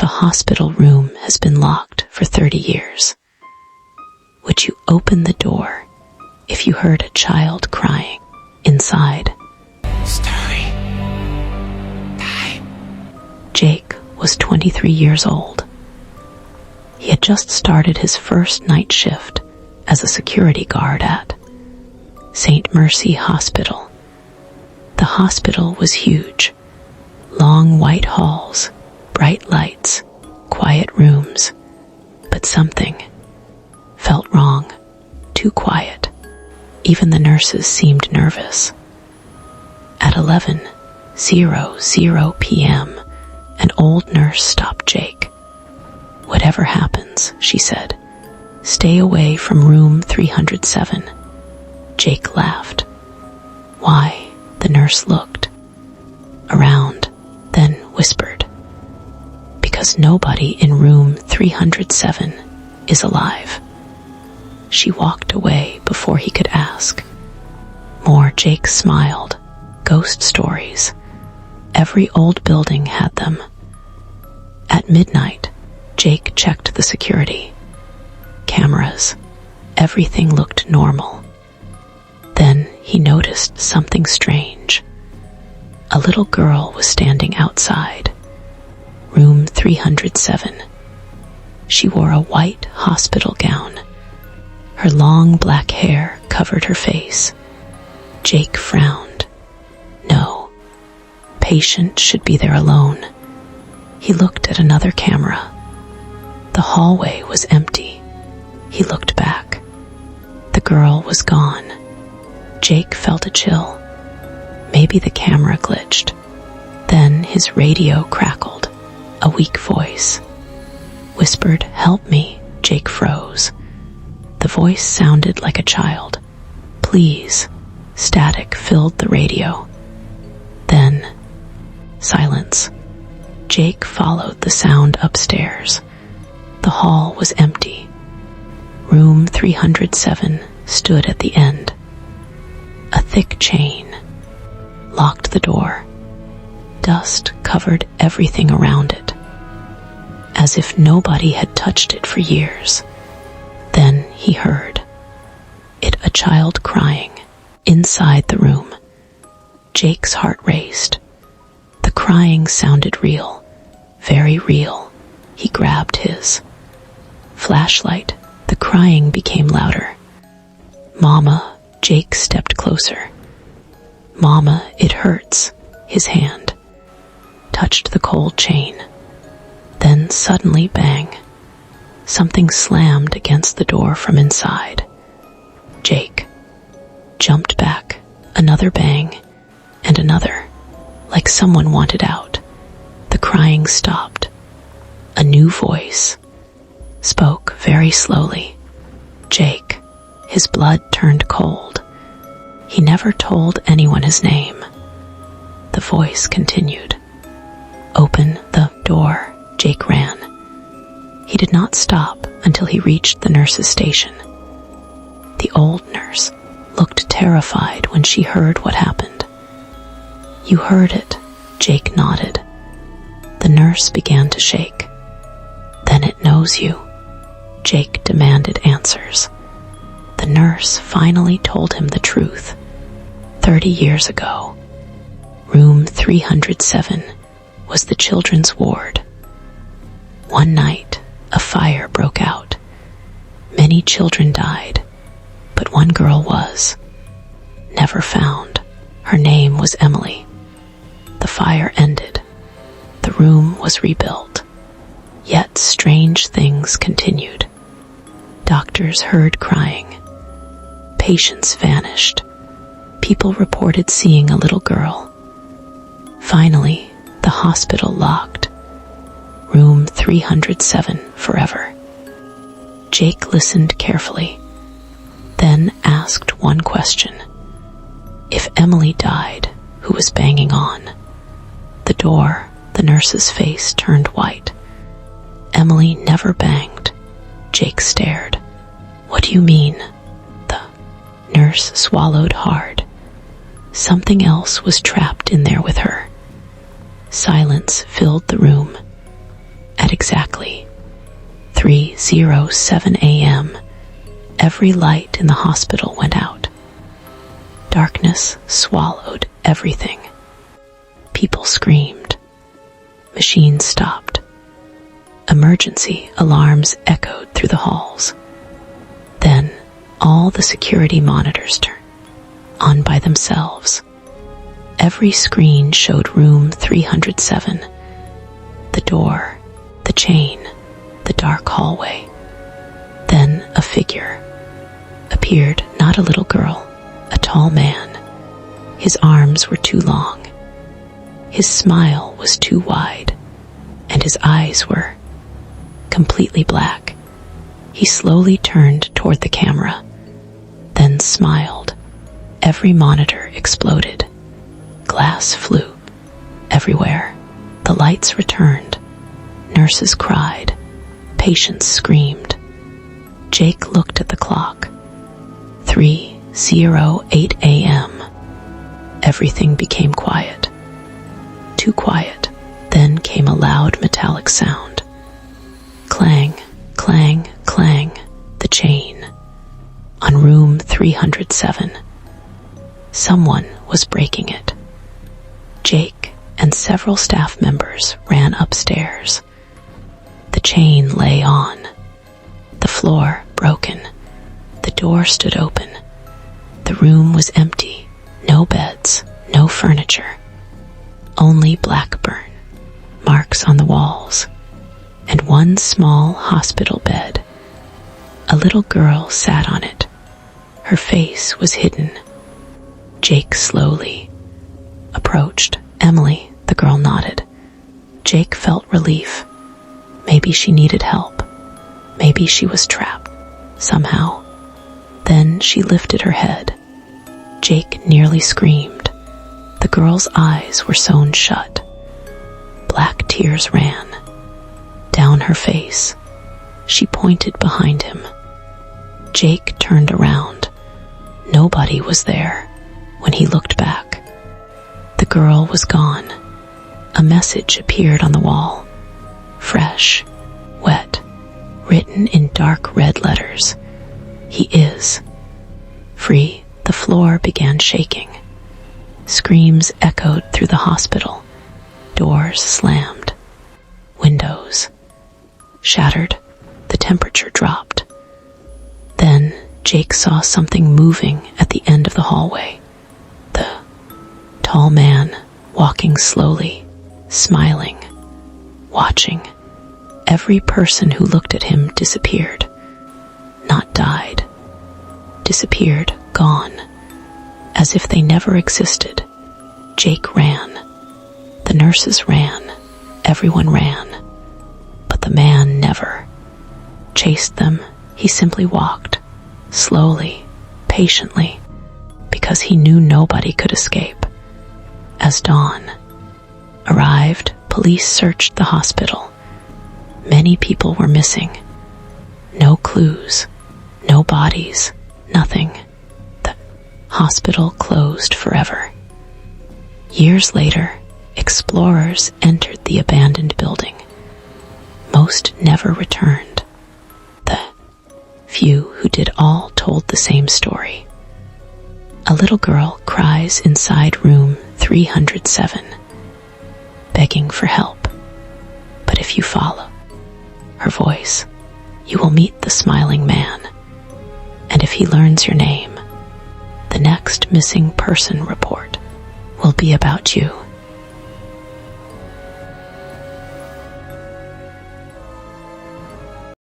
If a hospital room has been locked for 30 years, would you open the door if you heard a child crying inside? Story time. Jake was 23 years old. He had just started his first night shift as a security guard at St. Mercy Hospital. The hospital was huge. Long white halls, bright lights, quiet rooms. But something felt wrong. Too quiet. Even the nurses seemed nervous. At 11:00 p.m., an old nurse stopped Jake. "Whatever happens," she said, "stay away from room 307. Jake laughed. "Why?" The nurse looked around, then whispered, "Because nobody in room 307 is alive." She walked away before he could ask more. Jake smiled. Ghost stories. Every old building had them. At midnight, Jake checked the security cameras. Everything looked normal. Then he noticed something strange. A little girl was standing outside room 307. She wore a white hospital gown. Her long black hair covered her face. Jake frowned. No, patient should be there alone. He looked at another camera. The hallway was empty. He looked back. The girl was gone. Jake felt a chill. Maybe the camera glitched. Then his radio crackled. A weak voice whispered, "Help me." Jake froze. The voice sounded like a child. "Please." Static filled the radio. Then silence. Jake followed the sound upstairs. The hall was empty. Room 307 stood at the end. A thick chain locked the door. Dust covered everything around it, as if nobody had touched it for years. Then he heard it, a child crying inside the room. Jake's heart raced. The crying sounded real, very real. He grabbed his flashlight. The crying became louder. "Mama." Jake stepped closer. "Mama, it hurts." His hand touched the cold chain. Then suddenly, bang. Something slammed against the door from inside. Jake jumped back. Another bang, and another, like someone wanted out. The crying stopped. A new voice spoke very slowly. Jake. His blood turned cold. He never told anyone his name. The voice continued. "Open the door." Jake ran. He did not stop until he reached the nurse's station. The old nurse looked terrified when she heard what happened. "You heard it." Jake nodded. The nurse began to shake. "Then it knows you." Jake demanded answers. The nurse finally told him the truth. 30 years ago, room 307 was the children's ward. One night, a fire broke out. Many children died, but one girl was never found. Her name was Emily. The fire ended. The room was rebuilt. Yet strange things continued. Doctors heard crying. Patients vanished. People reported seeing a little girl. Finally, the hospital locked room 307 forever. Jake listened carefully, then asked one question. If Emily died, who was banging on the door? The nurse's face turned white. Emily never banged. Jake stared. "What do you mean?" The nurse swallowed hard. Something else was trapped in there with her. Silence filled the room. At exactly 3:07 a.m., every light in the hospital went out. Darkness swallowed everything. People screamed. Machines stopped. Emergency alarms echoed through the halls. Then all the security monitors turned on by themselves. Every screen showed room 307. The door, the chain, the dark hallway. Then a figure appeared, not a little girl, a tall man. His arms were too long. His smile was too wide, and his eyes were completely black. He slowly turned toward the camera, then smiled. Every monitor exploded. Glass flew everywhere. The lights returned. Nurses cried. Patients screamed. Jake looked at the clock. 3:08 a.m. Everything became quiet. Too quiet. Then came a loud metallic sound. Clang, clang, clang, the chain. On room 307. Someone was breaking it. Jake and several staff members ran upstairs. The chain lay on. The floor broken. The door stood open. The room was empty. No beds, no furniture. Only black burn marks on the walls, and one small hospital bed. A little girl sat on it. Her face was hidden. Jake slowly approached. Emily, the girl nodded. Jake felt relief. Maybe she needed help. Maybe she was trapped somehow. Then she lifted her head. Jake nearly screamed. The girl's eyes were sewn shut. Black tears ran down her face. She pointed behind him. Jake turned around. Nobody was there. When he looked back, the girl was gone. A message appeared on the wall. Fresh, wet, written in dark red letters. He is free. The floor began shaking. Screams echoed through the hospital. Doors slammed. Windows shattered. The temperature dropped. Then Jake saw something moving at the end of the hallway. The tall man walking slowly, smiling, watching. Every person who looked at him disappeared. Not died. Disappeared, gone. As if they never existed. Jake ran. The nurses ran. Everyone ran. But the man never chased them. He simply walked, slowly, patiently, because he knew nobody could escape. As dawn arrived, police searched the hospital. Many people were missing. No clues, no bodies, nothing. The hospital closed forever. Years later, explorers entered the abandoned building. Most never returned. The few who did all told the same story. A little girl cries inside room 307, begging for help. But if you follow her voice, you will meet the smiling man. And if he learns your name, the next missing person report will be about you.